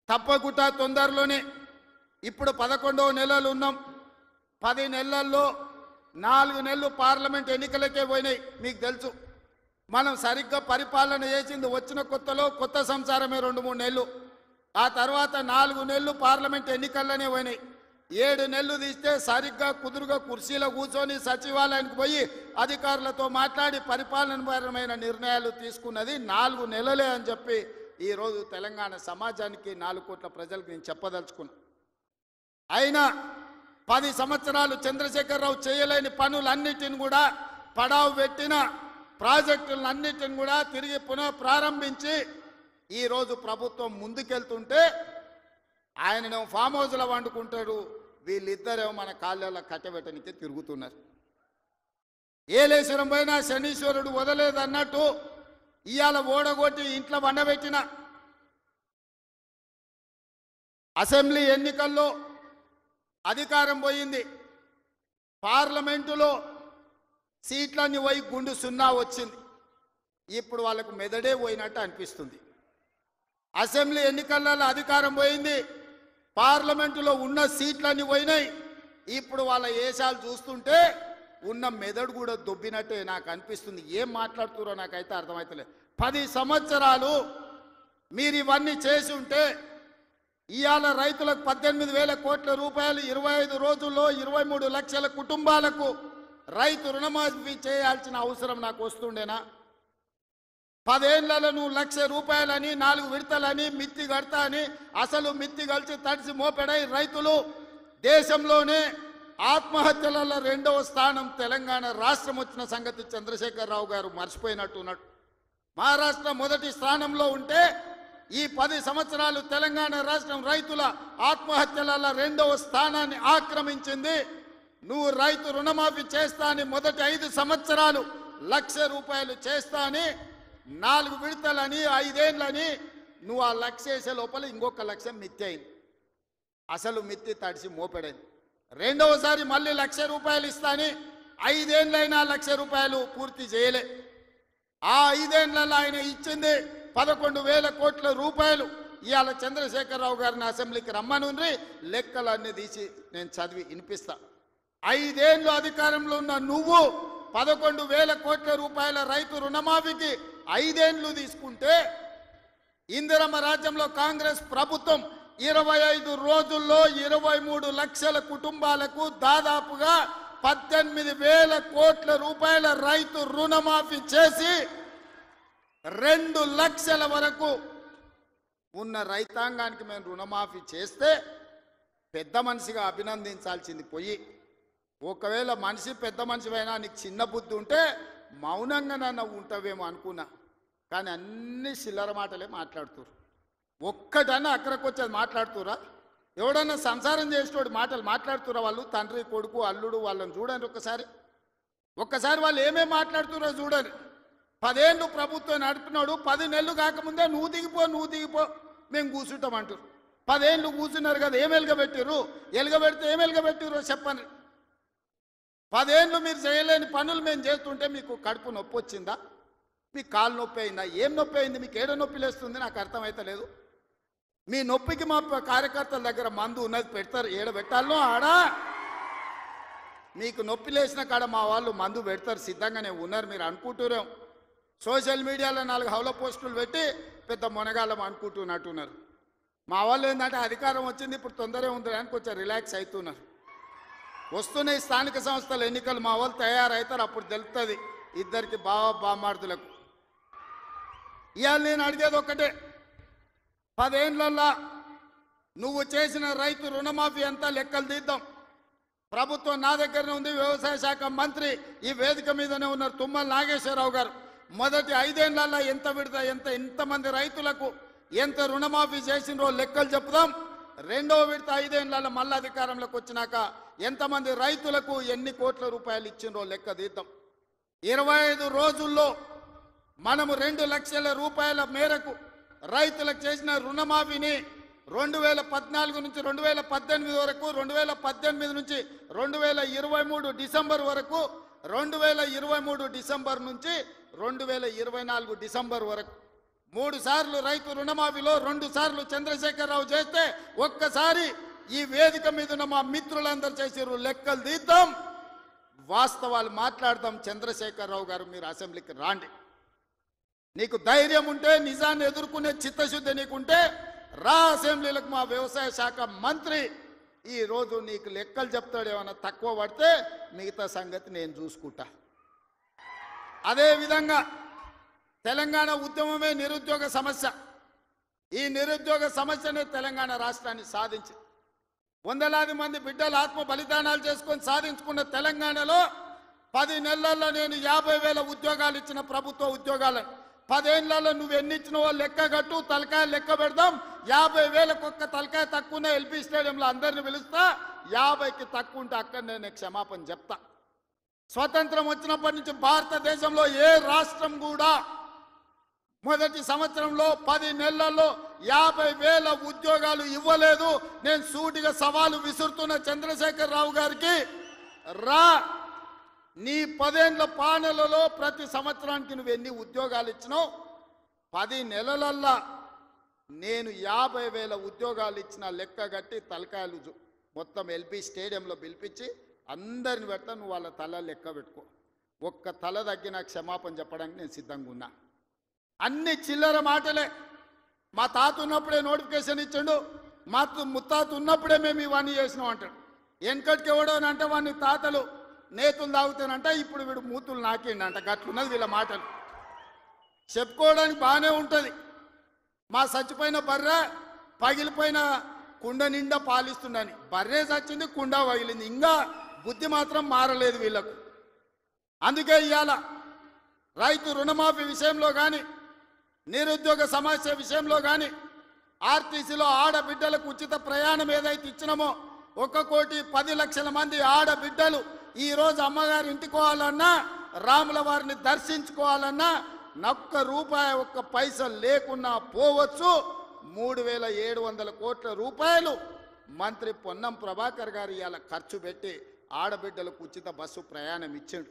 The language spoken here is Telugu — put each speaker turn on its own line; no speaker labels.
తప్పకుండా తొందరలోనే ఇప్పుడు 11వ నెలలు ఉన్నాం. 10 నెలల్లో 4 నెలలు పార్లమెంట్ ఎన్నికలకే పోయినాయి. మీకు తెలుసు, మనం సరిగ్గా పరిపాలన చేసింది వచ్చిన కొత్తలో కొత్త సంసారమే 2-3 నెలలు. ఆ తర్వాత 4 నెలలు పార్లమెంట్ ఎన్నికల్లోనే పోయినాయి. 7 నెలలు తీస్తే సరిగ్గా కుదురుగా కుర్చీలో కూర్చొని సచివాలయానికి పోయి అధికారులతో మాట్లాడి పరిపాలనపరమైన నిర్ణయాలు తీసుకున్నది 4 నెలలే అని చెప్పి ఈరోజు తెలంగాణ సమాజానికి 4 కోట్ల ప్రజలకు నేను చెప్పదలుచుకున్నా. అయినా 10 సంవత్సరాలు చంద్రశేఖరరావు చేయలేని పనులన్నిటిని కూడా పడావు పెట్టిన ప్రాజెక్టులన్నిటిని కూడా తిరిగి పునః ప్రారంభించి ఈరోజు ప్రభుత్వం ముందుకెళ్తుంటే ఆయననేమో ఫామ్ హౌస్లో వండుకుంటాడు, వీళ్ళిద్దరేమో మన కాళ్ళలో కట్టబెట్టనికి తిరుగుతున్నారు. ఏలేశ్వరం పోయినా శనీశ్వరుడు వదలేదన్నట్టు ఇవాళ ఓడగొట్టి ఇంట్లో వండబెట్టిన అసెంబ్లీ ఎన్నికల్లో అధికారం పోయింది. పార్లమెంటులో సీట్లన్నీ పోయి గుండు 0 వచ్చింది. ఇప్పుడు వాళ్ళకు మెదడే పోయినట్టు అనిపిస్తుంది. అసెంబ్లీ ఎన్నికలలో అధికారం పోయింది, పార్లమెంటులో ఉన్న సీట్లన్నీ పోయినాయి. ఇప్పుడు వాళ్ళ ఏషాలు చూస్తుంటే ఉన్న మెదడు కూడా దొబ్బినట్టే నాకు అనిపిస్తుంది. ఏం మాట్లాడుతున్నారో నాకైతే అర్థమవుతలేదు. 10 సంవత్సరాలు మీరు ఇవన్నీ చేసి ఉంటే ఇవాళ రైతులకు 18,000 కోట్ల రూపాయలు 25 రోజుల్లో 23 లక్షల కుటుంబాలకు రైతు రుణమాఫీ చేయాల్సిన అవసరం నాకు వస్తుండేనా? 10 ఏళ్లలో నువ్వు 1,00,000 రూపాయలని 4 విడతలని మిత్తి కడతా అని అసలు మిత్తి కలిసి తడిసి మోపెడై రైతులు దేశంలోనే ఆత్మహత్యలలో 2వ స్థానం తెలంగాణ రాష్ట్రం వచ్చిన సంగతి చంద్రశేఖరరావు గారు మర్చిపోయినట్టున్నాడు. మహారాష్ట్ర మొదటి స్థానంలో ఉంటే ఈ 10 సంవత్సరాలు తెలంగాణ రాష్ట్రం రైతుల ఆత్మహత్యలలో 2వ స్థానాన్ని ఆక్రమించింది. నువ్వు రైతు రుణమాఫీ చేస్తా అని మొదటి 5 సంవత్సరాలు 1,00,000 రూపాయలు చేస్తా అని 4 విడతలని 5 ఏళ్ళని నువ్వు ఆ 1,00,000 చేసే లోపల ఇంకొక 1,00,000 మిత్తి అయింది. అసలు మిత్తి తడిసి మోపెడైంది. రెండవసారి మళ్ళీ 1,00,000 రూపాయలు ఇస్తాని 5 ఏళ్ళైనా 1,00,000 రూపాయలు పూర్తి చేయలే. ఆ 5 ఏళ్ళలో ఆయన ఇచ్చింది 11,000 కోట్ల రూపాయలు. ఇవాళ చంద్రశేఖరరావు గారిని అసెంబ్లీకి రమ్మనుండ్రి, లెక్కలన్నీ తీసి నేను చదివి వినిపిస్తా. 5 ఏళ్ళు అధికారంలో ఉన్న నువ్వు 11,000 కోట్ల రూపాయల రైతు రుణమాఫీకి 5 ఏళ్ళు తీసుకుంటే ఇందిరమ్మ రాజ్యంలో కాంగ్రెస్ ప్రభుత్వం 25 రోజుల్లో 23 లక్షల కుటుంబాలకు దాదాపుగా 18,000 కోట్ల రూపాయల రైతు రుణమాఫీ చేసి 2 లక్షల వరకు ఉన్న రైతాంగానికి మేము రుణమాఫీ చేస్తే పెద్ద మనిషిగా అభినందించాల్సింది పోయి, ఒకవేళ మనిషి పెద్ద మనిషివైనా నీకు చిన్న బుద్ధి ఉంటే మౌనంగా నన్ను ఉంటావేమో అనుకున్నా. కానీ అన్ని చిల్లర మాటలే మాట్లాడుతురు. ఒక్కటన్నా అక్కడికి వచ్చేది మాట్లాడుతురా? ఎవడన్నా సంసారం చేసేటోడు మాటలు మాట్లాడుతురా? వాళ్ళు తండ్రి కొడుకు అల్లుడు వాళ్ళని చూడండి ఒక్కసారి వాళ్ళు ఏమేమి మాట్లాడుతురో చూడండి. 10 ఏళ్ళు ప్రభుత్వం నడిపినాడు, 10 నెలలు కాకముందే నువ్వు దిగిపో మేము కూర్చుంటామంటారు. 10 ఏళ్ళు కూర్చున్నారు కదా, ఏం ఎలుగబెట్టిర్రు? ఎలుగబెడితే ఏం ఎలుగబెట్టిర్రో చెప్పండి. 10 ఏళ్ళు మీరు చేయలేని పనులు మేము చేస్తుంటే మీకు కడుపు నొప్పి వచ్చిందా? మీకు కాలు నొప్పి అయిందా? ఏం నొప్పి అయింది? మీకు ఏడో నొప్పి లేస్తుంది? నాకు అర్థమైతలేదు. మీ నొప్పికి మా కార్యకర్తల దగ్గర మందు ఉన్నది, పెడతారు. ఏడ పెట్టాలనో ఆడా మీకు నొప్పి లేచిన కాడ మా వాళ్ళు మందు పెడతారు, సిద్ధంగానే ఉన్నారు. మీరు అనుకుంటున్నాం సోషల్ మీడియాలో 4 హౌల పోస్టులు పెట్టి పెద్ద మొనగాళ్ళం అనుకుంటున్నట్టున్నారు. మా వాళ్ళు ఏంటంటే అధికారం వచ్చింది ఇప్పుడు తొందరగా ఉంది అని కొంచెం రిలాక్స్ అవుతున్నారు. వస్తున్నాయి స్థానిక సంస్థల ఎన్నికలు, మా వాళ్ళు తయారవుతారు, అప్పుడు తెలుస్తుంది ఇద్దరికి బామార్దులకు. ఇవాళ నేను అడిగేది ఒక్కటే, 10 ఏళ్ళల్లో నువ్వు చేసిన రైతు రుణమాఫీ అంతా లెక్కలు తీద్దాం. ప్రభుత్వం నా దగ్గరనే ఉంది, వ్యవసాయ శాఖ మంత్రి ఈ వేదిక మీదనే ఉన్నారు, తుమ్మల నాగేశ్వరరావు గారు. మొదటి 5 ఏళ్ళల్లో ఎంత విడత ఎంతమంది రైతులకు ఎంత రుణమాఫీ చేసినో లెక్కలు చెప్పుదాం. 2వ విడత 5 ఏళ్ళల్లో మళ్ళీ అధికారంలోకి వచ్చినాక ఎంతమంది రైతులకు ఎన్ని కోట్ల రూపాయలు ఇచ్చినో లెక్క తీద్దాం. 25 రోజుల్లో మనము 2 లక్షల రూపాయల మేరకు రైతులకు చేసిన రుణమాఫీని 2014 నుంచి 2018 వరకు, 2018 నుంచి 2023 డిసెంబర్ వరకు, 2023 డిసెంబర్ నుంచి 2024 డిసెంబర్ వరకు 3 సార్లు రైతు రుణమాఫీలో 2 సార్లు చంద్రశేఖరరావు చేస్తే ఒక్కసారి ఈ వేదిక మీద ఉన్న మా మిత్రులందరూ చేసిర్రు. లెక్కలు తీద్దాం, వాస్తవాలు మాట్లాడదాం. చంద్రశేఖరరావు గారు, మీరు అసెంబ్లీకి రాండి. నీకు ధైర్యం ఉంటే, నిజాన్ని ఎదుర్కొనే చిత్తశుద్ధి నీకుంటే రా అసెంబ్లీలకు. మా వ్యవసాయ శాఖ మంత్రి ఈ రోజు నీకు లెక్కలు చెప్తాడు. ఏమన్నా తక్కువ పడితే మిగతా సంగతి నేను చూసుకుంటా. అదేవిధంగా తెలంగాణ ఉద్యమమే నిరుద్యోగ సమస్య. ఈ నిరుద్యోగ సమస్యనే తెలంగాణ రాష్ట్రాన్ని సాధించి వందలాది మంది బిడ్డలు ఆత్మ బలిదానాలు చేసుకొని సాధించుకున్న తెలంగాణలో 10 నెలల్లో నేను 50,000 ఉద్యోగాలు ఇచ్చిన ప్రభుత్వ ఉద్యోగాలను 10 ఏళ్లలో నువ్వు ఎన్ని ఇచ్చినవో లెక్క కట్టు, తలకాయ లెక్క పెడదాం. 50,000కు ఒక్క తలకాయ తక్కువ ఎల్పీ స్టేడియంలో అందరిని పిలుస్తా. 50కి తక్కువ ఉంటే అక్కడ నేను క్షమాపణ చెప్తా. స్వతంత్రం వచ్చినప్పటి నుంచి భారతదేశంలో ఏ రాష్ట్రం కూడా మొదటి సంవత్సరంలో 10 నెలల్లో 50,000 ఉద్యోగాలు ఇవ్వలేదు. నేను సూటిగా సవాలు విసురుతున్న చంద్రశేఖరరావు గారికి, రా నీ 10 ఏళ్ల పాలనలో ప్రతి సంవత్సరానికి నువ్వు ఎన్ని ఉద్యోగాలు ఇచ్చినావు? 10 నెలలల్లా నేను 50,000 ఉద్యోగాలు ఇచ్చిన లెక్క కట్టి తలకాయలు మొత్తం ఎల్పీ స్టేడియంలో పిలిపించి అందరిని పెడతా. నువ్వు వాళ్ళ తల లెక్క పెట్టుకో. ఒక్క తల తగ్గిన క్షమాపణ చెప్పడానికి నేను సిద్ధంగా ఉన్నా. అన్ని చిల్లర మాటలే. మా తాత ఉన్నప్పుడే నోటిఫికేషన్ ఇచ్చాడు, మా ముత్తాత ఉన్నప్పుడే మేము ఇవన్నీ చేసినాం అంటాడు. వెనకటికి ఎవడోనంటే వాడిని తాతలు నేతులు తాగుతానంట, ఇప్పుడు వీడు మూతులు నాకిండంట. గట్లున్నది వీళ్ళ మాటలు. చెప్పుకోవడానికి బాగానే ఉంటుంది. మా చచ్చిపోయిన బర్రె పగిలిపోయిన కుండ నిండా పాలిస్తుండని. బర్రె చచ్చింది, కుండ పగిలింది. ఇంకా బుద్ధి మాత్రం మారలేదు వీళ్ళకు. అందుకే ఇవాళ రైతు రుణమాఫీ విషయంలో కానీ, నిరుద్యోగ సమస్య విషయంలో కానీ, ఆర్టీసీలో ఆడబిడ్డలకు ఉచిత ప్రయాణం ఏదైతే ఇచ్చినామో 1,10,00,000 మంది ఆడబిడ్డలు ఈరోజు అమ్మగారి ఇంటికోవాలన్నా, రాముల వారిని దర్శించుకోవాలన్నా ఒక్క రూపాయి ఒక్క పైసా లేకున్నా పోవచ్చు. 3,700 కోట్ల రూపాయలు మంత్రి పొన్నం ప్రభాకర్ గారు ఇవాళ ఖర్చు పెట్టి ఆడబిడ్డలకు ఉచిత బస్సు ప్రయాణం ఇచ్చాడు.